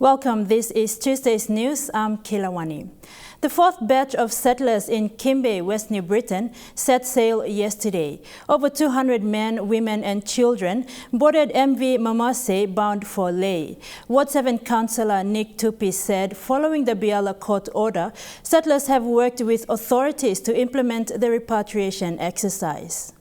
Welcome, this is Tuesday's News. I'm Kilawani. The fourth batch of settlers in Kimbe, West New Britain, set sail yesterday. Over 200 men, women and children boarded MV Mamase bound for Lae. Ward 7 Councillor Nick Tupi said following the Biala court order, settlers have worked with authorities to implement the repatriation exercise.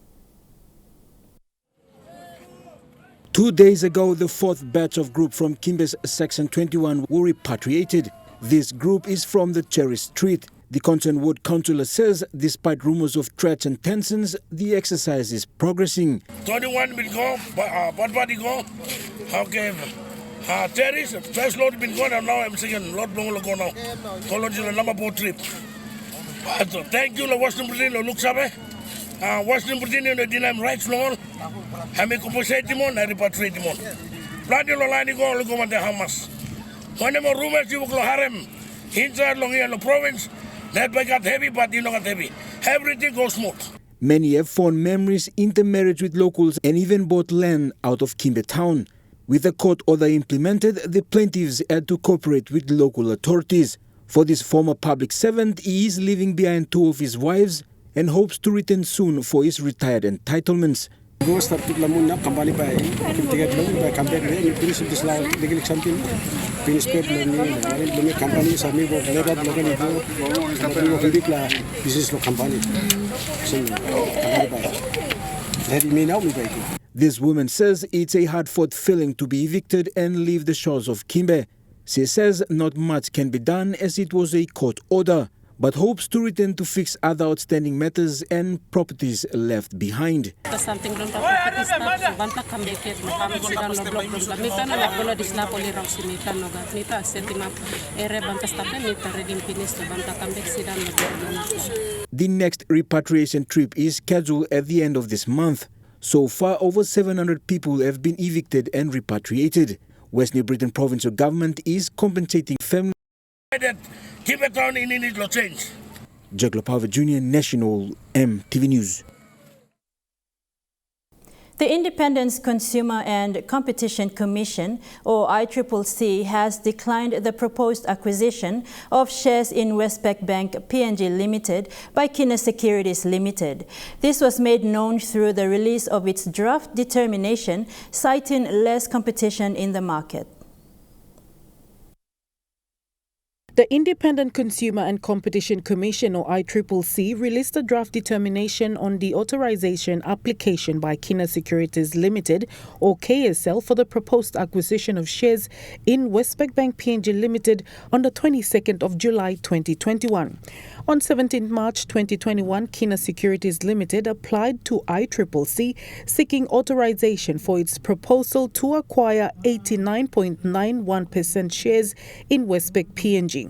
2 days ago, the fourth batch of group from Kimbe's Section 21 were repatriated. This group is from the Cherry Street. The concerned ward councillor says, despite rumors of threats and tensions, the exercise is progressing. 21 will go, what body go? Okay. Terry's first load been gone, and now I'm second load long ago now. Colonial number 4 trip. But thank you, Western Britain, look sabe. Western Britain, the deny rights long. I make compensate him on, I repatriate him on. Bloody Lolani go, look over the Hamas. Whenever rumors you will harem, inside long here in the province, that by got heavy, but you know got heavy. Everything goes smooth. Many have fond memories, intermarriage with locals, and even bought land out of Kimbe town. With the court order implemented, the plaintiffs had to cooperate with local authorities. For this former public servant, he is leaving behind 2 of his wives and hopes to return soon for his retired entitlements. This woman says it's a hard-fought feeling to be evicted and leave the shores of Kimbe. She says not much can be done as it was a court order, but hopes to return to fix other outstanding matters and properties left behind. The next repatriation trip is scheduled at the end of this month. So far, over 700 people have been evicted and repatriated. West New Britain provincial government is compensating families. Keep it down in it will change. Jack Lopava Jr., National EMTV News. The Independent Consumer and Competition Commission, or ICCC, has declined the proposed acquisition of shares in Westpac Bank PNG Limited by Kina Securities Limited. This was made known through the release of its draft determination, citing less competition in the market. The Independent Consumer and Competition Commission, or ICCC, released a draft determination on the authorization application by Kina Securities Limited, or KSL, for the proposed acquisition of shares in Westpac Bank PNG Limited on the 22nd of July 2021. On 17 March 2021, Kina Securities Limited applied to ICCC seeking authorization for its proposal to acquire 89.91% shares in Westpac PNG.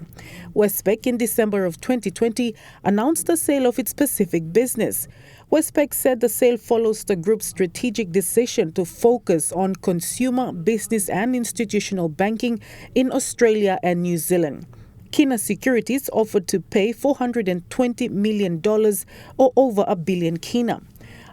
Westpac, in December of 2020, announced the sale of its Pacific business. Westpac said the sale follows the group's strategic decision to focus on consumer, business and institutional banking in Australia and New Zealand. Kina Securities offered to pay $420 million, or over $1 billion Kina.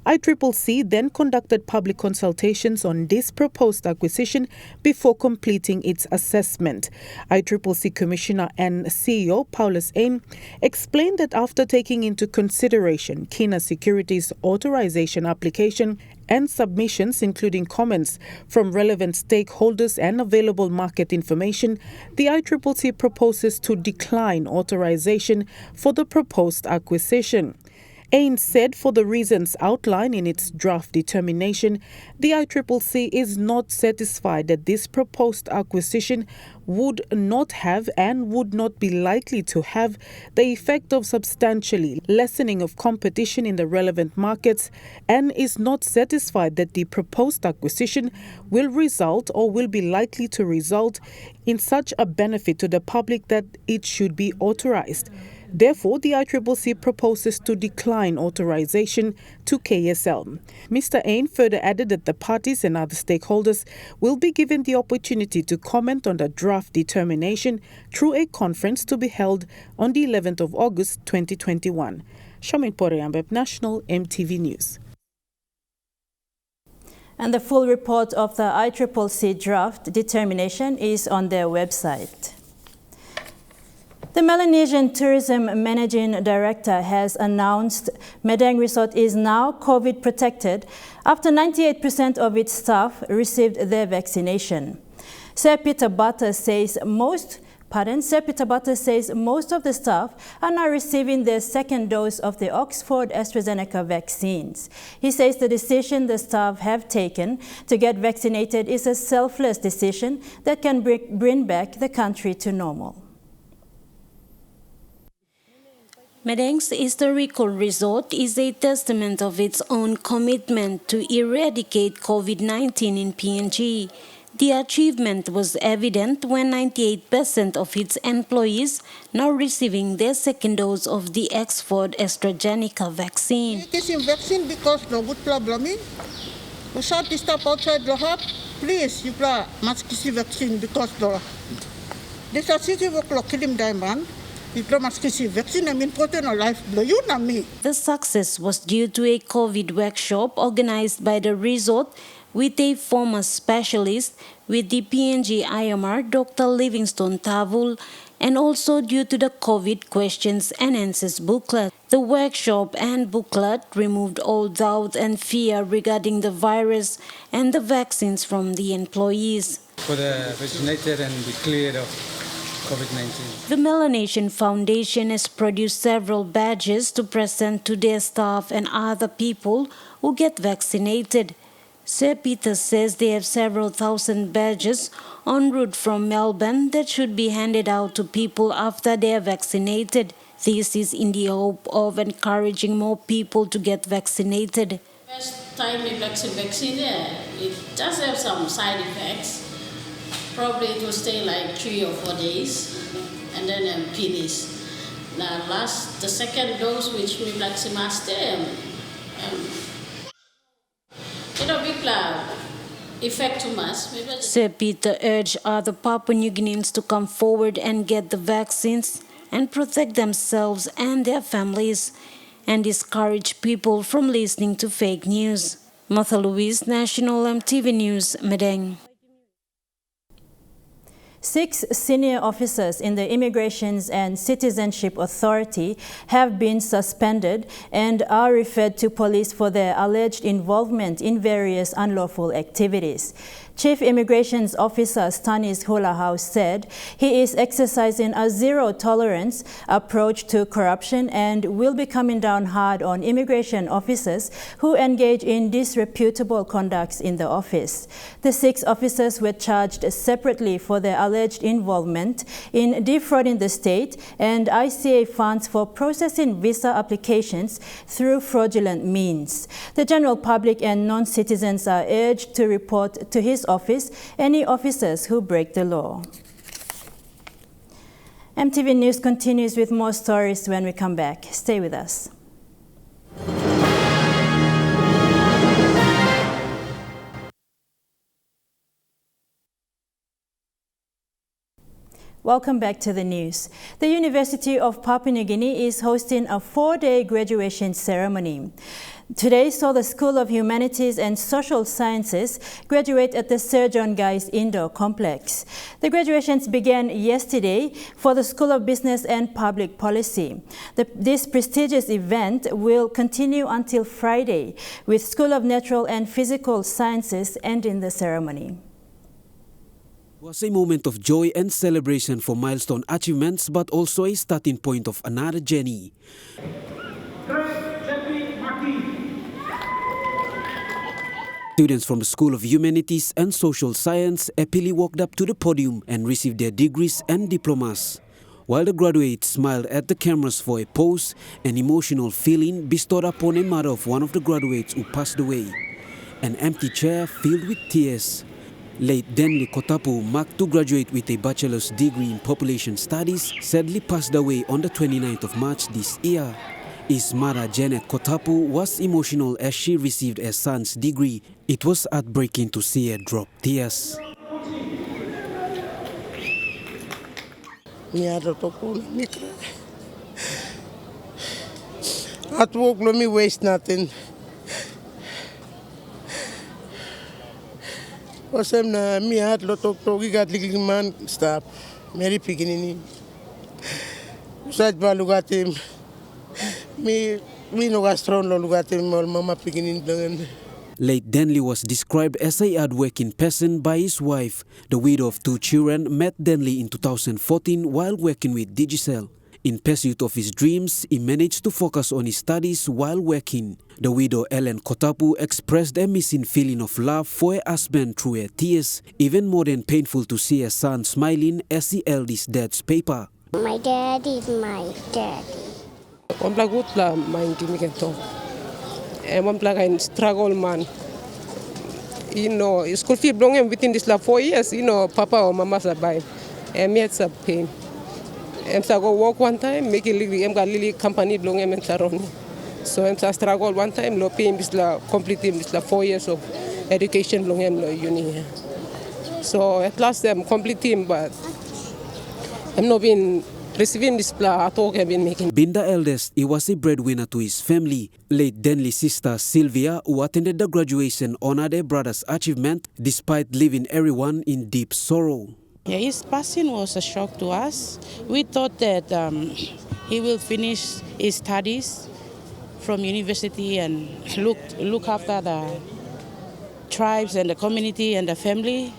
ICCC then conducted public consultations on this proposed acquisition before completing its assessment. ICCC Commissioner and CEO Paulus Ain explained that after taking into consideration Kina Securities' authorization application and submissions, including comments from relevant stakeholders and available market information, the ICCC proposes to decline authorization for the proposed acquisition. Ain said for the reasons outlined in its draft determination, the ICCC is not satisfied that this proposed acquisition would not have and would not be likely to have the effect of substantially lessening of competition in the relevant markets, and is not satisfied that the proposed acquisition will result or will be likely to result in such a benefit to the public that it should be authorized. Therefore, the ICCC proposes to decline authorization to KSL. Mr. Ain further added that the parties and other stakeholders will be given the opportunity to comment on the draft determination through a conference to be held on the 11th of August 2021. Shamin Poreambeb, National EMTV News. And the full report of the ICCC draft determination is on their website. The Melanesian Tourism Managing Director has announced Madang Resort is now COVID protected after 98% of its staff received their vaccination. Sir Peter Butter says most of the staff are now receiving their second dose of the Oxford AstraZeneca vaccines. He says the decision the staff have taken to get vaccinated is a selfless decision that can bring back the country to normal. Madang's historical resort is a testament of its own commitment to eradicate COVID-19 in PNG. The achievement was evident when 98% of its employees now receiving their second dose of the Oxford AstraZeneca vaccine. Taking vaccine because no good problem. Without the stop outside the hub, please you must get vaccine because this is city work kilim diamond. The success was due to a COVID workshop organized by the resort with a former specialist with the PNG IMR, Dr. Livingstone Tavul, and also due to the COVID questions and answers booklet. The workshop and booklet removed all doubt and fear regarding the virus and the vaccines from the employees. For the vaccinated and be cleared of COVID-19. The Melanesian Foundation has produced several badges to present to their staff and other people who get vaccinated. Sir Peter says they have several thousand badges en route from Melbourne that should be handed out to people after they are vaccinated. This is in the hope of encouraging more people to get vaccinated. First time we vaccine, it does have some side effects. Probably it will stay like 3 or 4 days and then finish. Now the second dose which we vaccinated, big effect too much. Sir Peter urged other Papua New Guineans to come forward and get the vaccines and protect themselves and their families, and discourage people from listening to fake news. Martha Louise, National EMTV News, Madang. 6 senior officers in the Immigration and Citizenship Authority have been suspended and are referred to police for their alleged involvement in various unlawful activities. Chief Immigration Officer Stanis Hulahau said he is exercising a zero-tolerance approach to corruption and will be coming down hard on immigration officers who engage in disreputable conduct in the office. The 6 officers were charged separately for their alleged involvement in defrauding the state and ICA funds for processing visa applications through fraudulent means. The general public and non-citizens are urged to report to his office any officers who break the law. EMTV News continues with more stories when we come back. Stay with us. Welcome back to the news. The University of Papua New Guinea is hosting a 4-day graduation ceremony. Today saw the School of Humanities and Social Sciences graduate at the Sir John Guy's Indoor Complex. The graduations began yesterday for the School of Business and Public Policy. This prestigious event will continue until Friday, with School of Natural and Physical Sciences ending the ceremony. It was a moment of joy and celebration for milestone achievements, but also a starting point of another journey. Students from the School of Humanities and Social Science happily walked up to the podium and received their degrees and diplomas. While the graduates smiled at the cameras for a pose, an emotional feeling bestowed upon a mother of one of the graduates who passed away. An empty chair filled with tears. Late Denley Kotapu, marked to graduate with a bachelor's degree in population studies, sadly passed away on the 29th of March this year. His mother, Janet Kotapu, was emotional as she received her son's degree. It was heartbreaking to see her drop tears. At work, let me waste nothing. Osem na mi hat lo tok gat ligling man stop. Mary pikinini. Usaj ba lugatim. Mi no gastron lo lugatim mol mama pikinini blangan. Late Denley was described as a hard-working person by his wife. The widow of 2 children met Denley in 2014 while working with Digicel. In pursuit of his dreams, he managed to focus on his studies while working. The widow Ellen Kotapu expressed a missing feeling of love for her husband through her tears, even more than painful to see her son smiling as he held his dad's paper. My daddy is my daddy. One black wood la mind me can talk. And one black I struggle man. You know, school fee belong him within this 4 years. You know, Papa or Mama survive. And me it's a pain. And so I go work one time, make a little company belong him and surround. So I'm struggle one time, lo pay him this complete him this 4 years of education belong him uni. So at last I'm complete him, but I'm not been receiving this at all I've been making. Being the eldest, he was a breadwinner to his family. Late Denley's sister Sylvia, who attended the graduation, honored her brother's achievement despite leaving everyone in deep sorrow. Yeah, his passing was a shock to us. We thought that he will finish his studies from university and look after the tribes and the community and the family.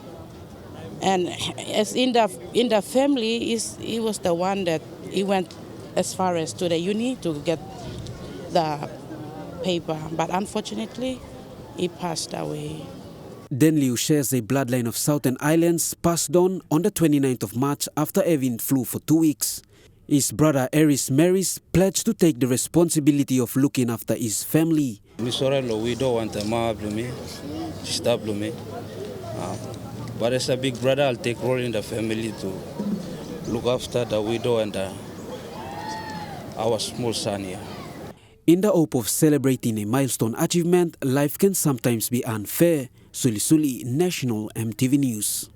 And as in the family, he was the one that he went as far as to the uni to get the paper. But unfortunately, he passed away. Denley, who shares a bloodline of Southern Islands, passed on the 29th of March after having flu for 2 weeks. His brother Eris Maris pledged to take the responsibility of looking after his family. We don't want to stop me. But as a big brother, I'll take role in the family to look after the widow and our small son here. In the hope of celebrating a milestone achievement, life can sometimes be unfair. Suli, National EMTV News.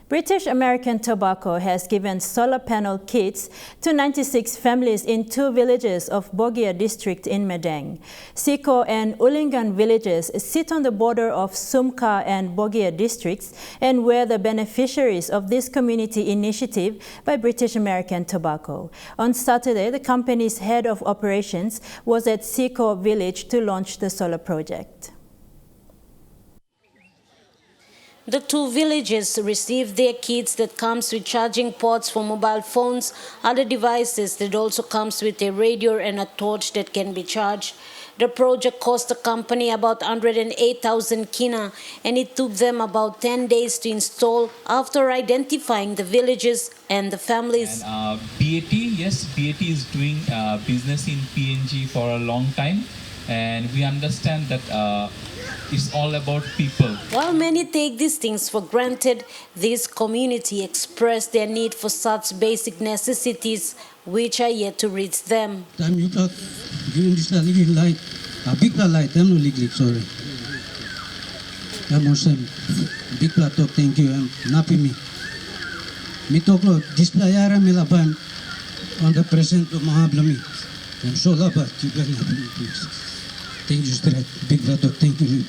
British American Tobacco has given solar panel kits to 96 families in 2 villages of Bogia district in Madang. Siko and Ulingan villages sit on the border of Sumka and Bogia districts and were the beneficiaries of this community initiative by British American Tobacco. On Saturday, the company's head of operations was at Siko village to launch the solar project. The 2 villages received their kits that comes with charging ports for mobile phones, other devices that also comes with a radio and a torch that can be charged. The project cost the company about 108,000 kina, and it took them about 10 days to install after identifying the villages and the families. And BAT, yes, BAT is doing business in PNG for a long time, and we understand that it's all about people. While many take these things for granted, this community expressed their need for such basic necessities which are yet to reach them. Time you talk, during this living light, a big light, I'm no league, sorry. I'm awesome. Big talk, thank you, I'm nappy me. Me talk, display ara me laban on the present of Mahablami. I'm so laban, you very happy. Thank you, straight. Big brother, thank you.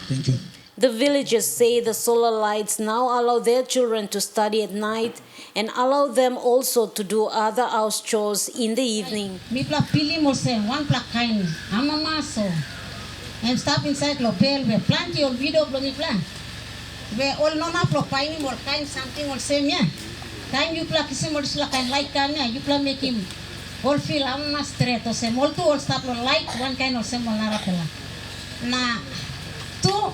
Thank you. The villagers say the solar lights now allow their children to study at night and allow them also to do other house chores in the evening. Mi plak pili mo se one plak kain ama maso. And stop inside lo bel we plant your video blo mi plan. We all nona pro paini mo kain something all same ya. Kain you plak isi mo disla kain light kan ya you plak make him all feel amma straight o se molto all stop lo light one kain all se mo nara pela. Na tu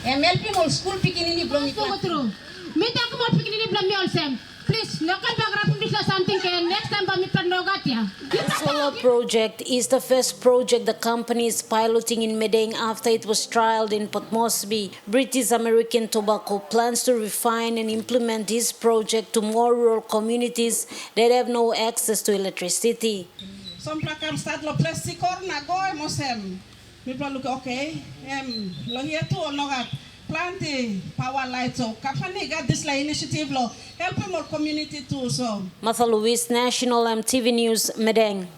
MLP mol school pikinini blo mi plan. Me tak mo pikinini blo mi all same. Please, local background is something next time mi plan nogatia. The solar project is the first project the company is piloting in Madang after it was trialed in Port Moresby. British American Tobacco plans to refine and implement this project to more rural communities that have no access to electricity. Some plakar start lo plastikor na go mosem. Mi plan look okay. Lo here too nogat. Plenty power lights. So company got this like initiative lo helping more community too. So Martha Louise, National EMTV News, Madang.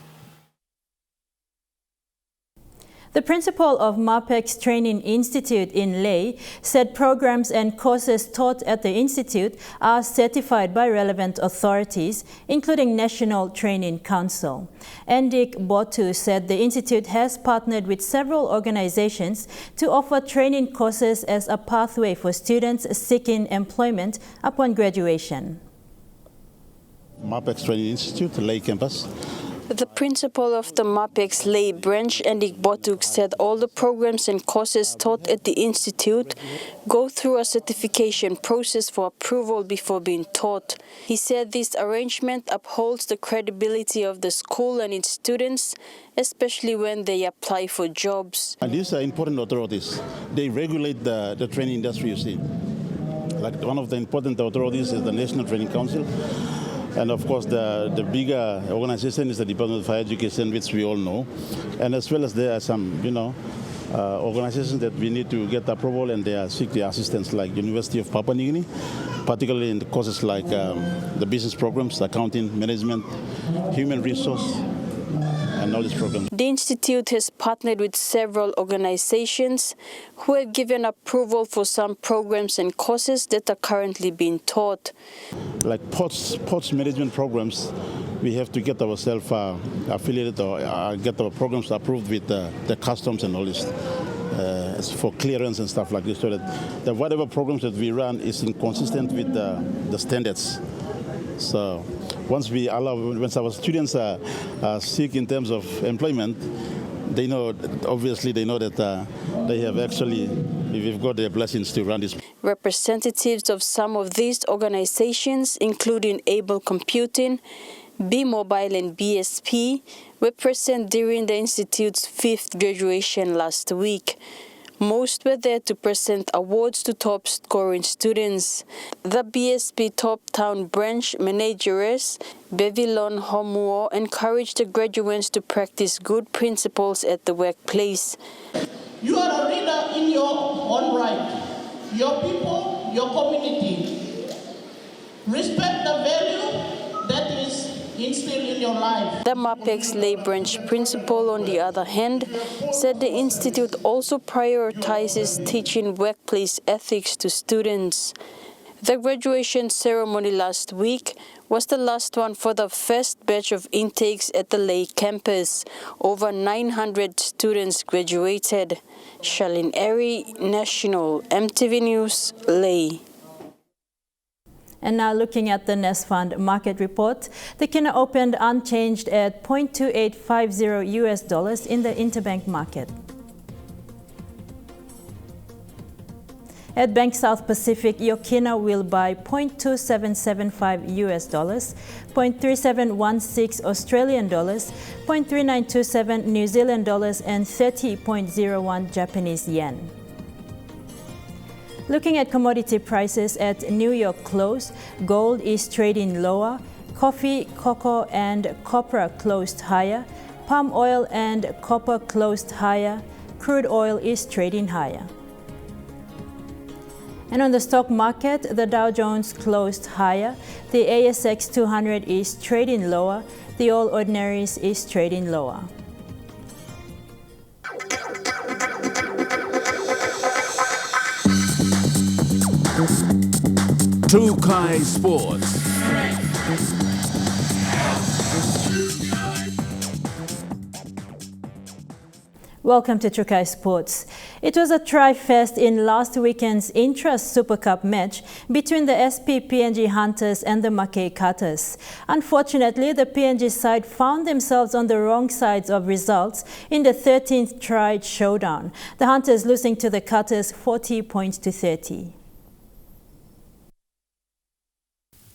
The principal of Mapex Training Institute in Leh said programs and courses taught at the institute are certified by relevant authorities, including National Training Council. Endik Botu said the institute has partnered with several organizations to offer training courses as a pathway for students seeking employment upon graduation. Mapex Training Institute, Leh campus. The principal of the Mapex Leh branch, Endik Botuk, said all the programs and courses taught at the institute go through a certification process for approval before being taught. He said this arrangement upholds the credibility of the school and its students, especially when they apply for jobs. And these are important authorities. They regulate the training industry, you see. Like one of the important authorities is the National Training Council. And of course, the bigger organization is the Department of Higher Education, which we all know. And as well as there are some, organizations that we need to get approval and they are seek the assistance, like University of Papua New Guinea, particularly in the courses like the business programs, accounting, management, human resource, and all these programs. The institute has partnered with several organizations who have given approval for some programs and courses that are currently being taught. Like ports management programs, we have to get ourselves affiliated or get our programs approved with the customs and all this for clearance and stuff like this, so that whatever programs that we run is consistent with the standards. So once our students are seek in terms of employment, they know that they have actually, we've got their blessings to run this. Representatives of some of these organizations, including Able Computing, B-Mobile and BSP, were present during the Institute's 5th graduation last week. Most were there to present awards to top scoring students. The BSP Top Town Branch manageress, Bevilon Homuo, encouraged the graduates to practice good principles at the workplace. You are a leader in your own right. Your people, your community. Respect the value that is instilled in your life. The Mapex Leh branch principal, on the other hand, said the institute also prioritizes teaching workplace ethics to students. The graduation ceremony last week was the last one for the first batch of intakes at the Leh campus. Over 900 students graduated. Charlene Airy, National EMTV News, Leh. And now looking at the Nest Fund market report, the Kina opened unchanged at $0.2850 in the interbank market. At Bank South Pacific, your Kina will buy $0.2775 $0.3716 Australian dollars, $0.3927 New Zealand dollars, and 30.01 Japanese yen. Looking at commodity prices at New York close, gold is trading lower, coffee, cocoa, and copra closed higher, palm oil and copper closed higher, crude oil is trading higher. And on the stock market, the Dow Jones closed higher, the ASX 200 is trading lower, the All Ordinaries is trading lower. Trik Sports. Welcome to Trik Sports. It was a tri-fest in last weekend's Intrust Super Cup match between the SP PNG Hunters and the Mackay Cutters. Unfortunately, the PNG side found themselves on the wrong sides of results in the 13th tried showdown, the Hunters losing to the Cutters 40 points to 30.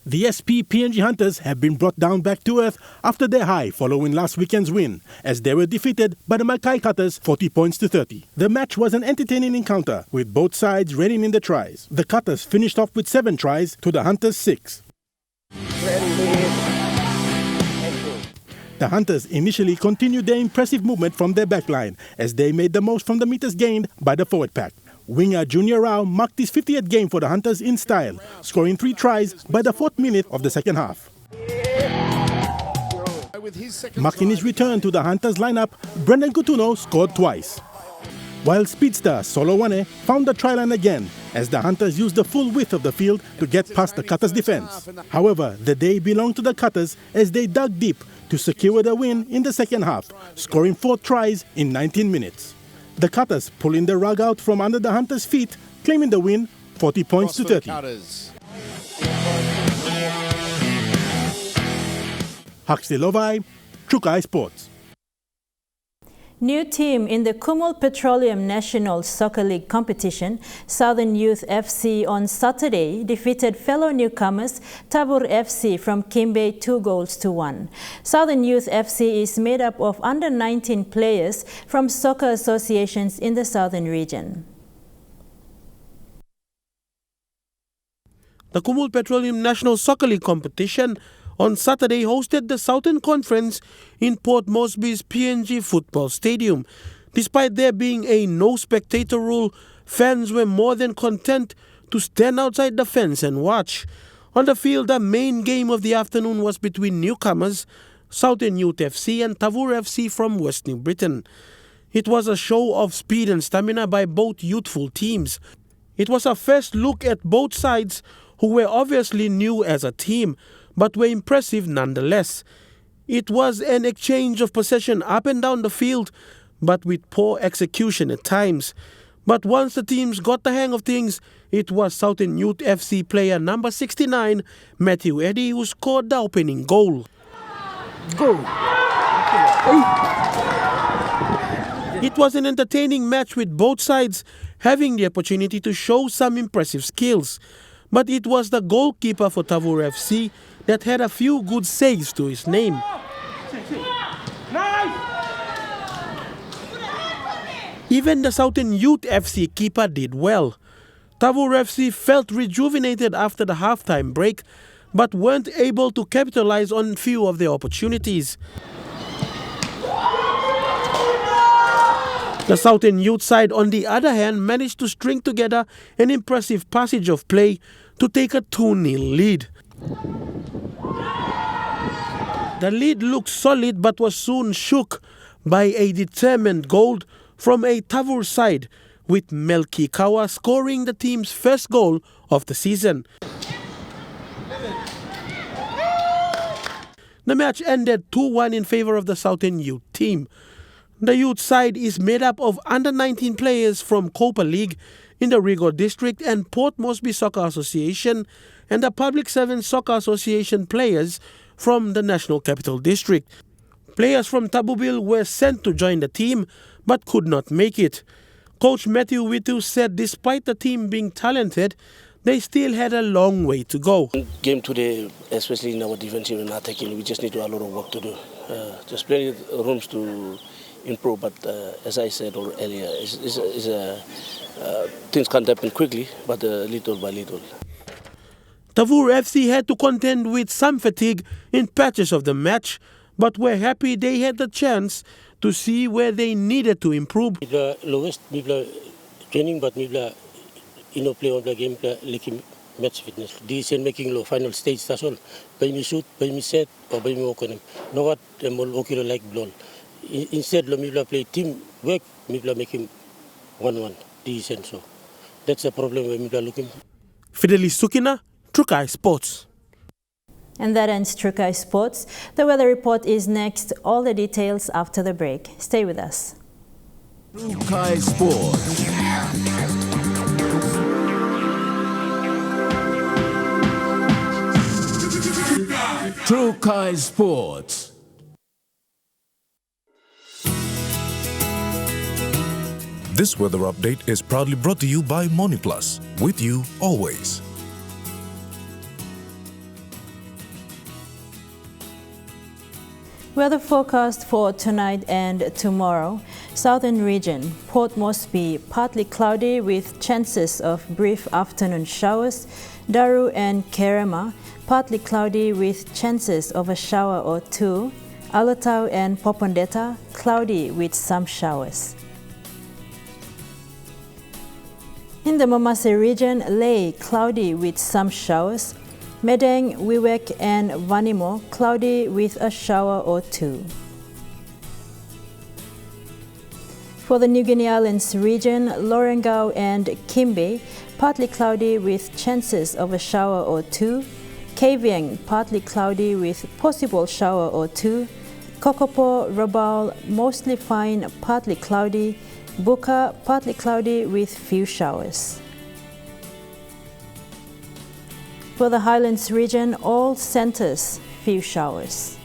The SP PNG Hunters have been brought down back to earth after their high following last weekend's win, as they were defeated by the Mackay Cutters 40 points to 30. The match was an entertaining encounter, with both sides reigning in the tries. The Cutters finished off with 7 tries to the Hunters' 6. The Hunters initially continued their impressive movement from their backline, as they made the most from the meters gained by the forward pack. Winger Junior Rao marked his 50th game for the Hunters in style, scoring 3 tries by the 4th minute of the second half. Marking his return to the Hunters lineup, Brendan Coutinho scored twice. while speedster Solowane found the try line again as the Hunters used the full width of the field to get past the Cutters' defense. However, the day belonged to the Cutters as they dug deep to secure the win in the second half, scoring 4 tries in 19 minutes. The Cutters pulling the rug out from under the Hunters' feet, claiming the win 40 points to 30. Huxley Lovai, Trik Sports. New team in the Kumul Petroleum National Soccer League competition, Southern Youth FC on Saturday defeated fellow newcomers Tavur FC from Kimbe 2-1. Southern Youth FC is made up of under 19 players from soccer associations in the southern region. The Kumul Petroleum National Soccer League competition on Saturday hosted the Southern Conference in Port Moresby's PNG Football Stadium. Despite there being a no spectator rule, fans were more than content to stand outside the fence and watch. On the field, the main game of the afternoon was between newcomers Southern Youth FC and Tavur FC from West New Britain. It was a show of speed and stamina by both youthful teams. It was a first look at both sides, who were obviously new as a team, but were impressive nonetheless. It was an exchange of possession up and down the field, but with poor execution at times. But once the teams got the hang of things, it was Southern Youth FC player number 69, Matthew Eddy, who scored the opening goal. It was an entertaining match with both sides having the opportunity to show some impressive skills. But it was the goalkeeper for Tavur FC that had a few good saves to his name. Even the Southern Youth FC keeper did well. Tavur FC felt rejuvenated after the halftime break, but weren't able to capitalize on few of their opportunities. The Southern Youth side, on the other hand, managed to string together an impressive passage of play to take a 2-0 lead. The lead looked solid but was soon shook by a determined goal from a Tavur side, with Melki Kawa scoring the team's first goal of the season. The match ended 2-1 in favor of the Southern Youth team. The youth side is made up of under 19 players from Copa League in the Rigo District and Port Moresby Soccer Association, and the Public Servants Soccer Association players from the National Capital District. Players from Tabubil were sent to join the team but could not make it. Coach Matthew Witu said despite the team being talented, they still had a long way to go. Game today, especially in our defensive and attacking, we just need to do a lot of work to do. There's plenty of rooms to improve, but as I said earlier, things can't happen quickly, but little by little. Tavur FC had to contend with some fatigue in patches of the match, but were happy they had the chance to see where they needed to improve. Lowest training, but play on the game like match fitness. Decision making low final stage that's all. By me shoot, by me set, or by me walk on him. No what I'm walking like ball. Instead, me play team work, me making 1-1 decision. So that's the problem when me looking. Fidelis Sukina, Trik Sports. And that ends Trik Sports. The weather report is next. All the details after the break. Stay with us. Trik Sports. Trik Sports. This weather update is proudly brought to you by MoniPlus. With you always. Weather forecast for tonight and tomorrow. Southern region, Port Moresby, partly cloudy with chances of brief afternoon showers. Daru and Kerema, partly cloudy with chances of a shower or two. Alatau and Popondetta, cloudy with some showers. In the Mamase region, Ley, cloudy with some showers. Medang, Wewak and Vanimo, cloudy with a shower or two. For the New Guinea Islands region, Lorengau and Kimbe, partly cloudy with chances of a shower or two. Kavieng, partly cloudy with possible shower or two. Kokopo, Rabaul, mostly fine, partly cloudy. Buka, partly cloudy with few showers. For the Highlands region, all centers, few showers.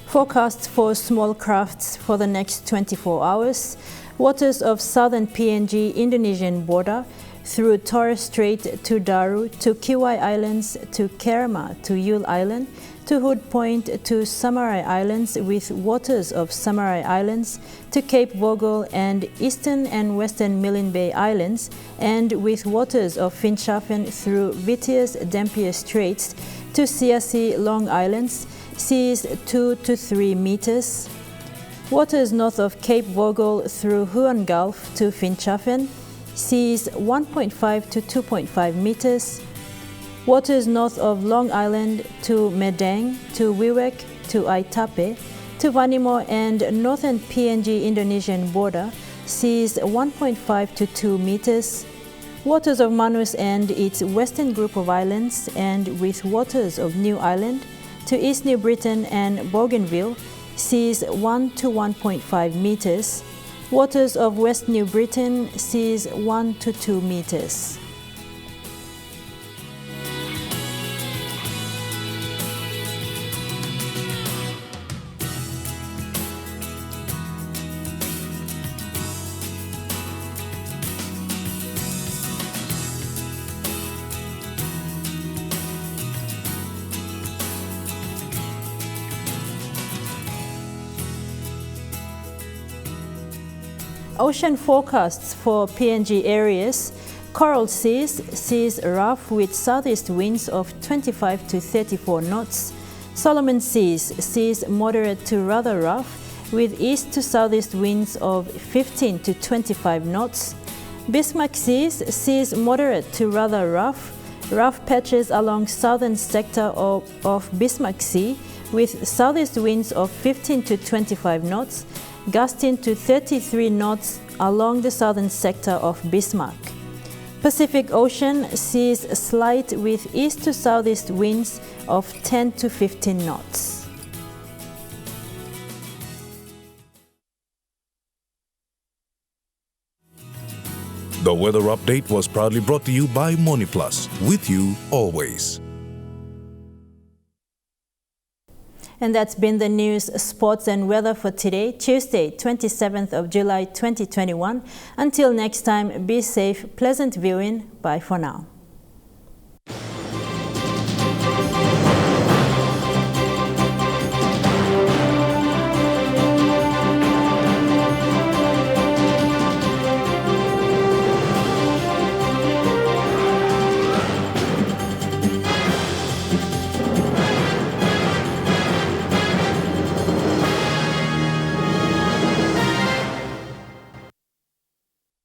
Forecast for small crafts for the next 24 hours. Waters of southern PNG Indonesian border through Torres Strait to Daru to Kiwai Islands to Kerma to Yule Island to Hood Point to Samarai Islands with waters of Samarai Islands to Cape Vogel and eastern and western Milne Bay Islands and with waters of Finschhafen through Vitius Dampier Straits to Siasi Long Islands, seas 2 to 3 meters. Waters north of Cape Vogel through Huon Gulf to Finschhafen, seas 1.5 to 2.5 meters. Waters north of Long Island to Medang, to Wewak, to Aitape, to Vanimo and northern PNG Indonesian border, seas 1.5 to 2 meters. Waters of Manus and its western group of islands and with waters of New Island to East New Britain and Bougainville, seas 1 to 1.5 meters. Waters of West New Britain, seas 1 to 2 meters. Ocean forecasts for PNG areas: Coral seas, seas rough with southeast winds of 25 to 34 knots. Solomon seas, seas moderate to rather rough with east to southeast winds of 15 to 25 knots. Bismarck seas, seas moderate to rather rough, rough patches along southern sector of Bismarck Sea with southeast winds of 15 to 25 knots. Gusting to 33 knots along the southern sector of Bismarck. Pacific Ocean seas slight with east to southeast winds of 10 to 15 knots. The weather update was proudly brought to you by MoneyPlus, with you always. And that's been the news, sports and weather for today, Tuesday, 27th of July 2021. Until next time, be safe, pleasant viewing. Bye for now.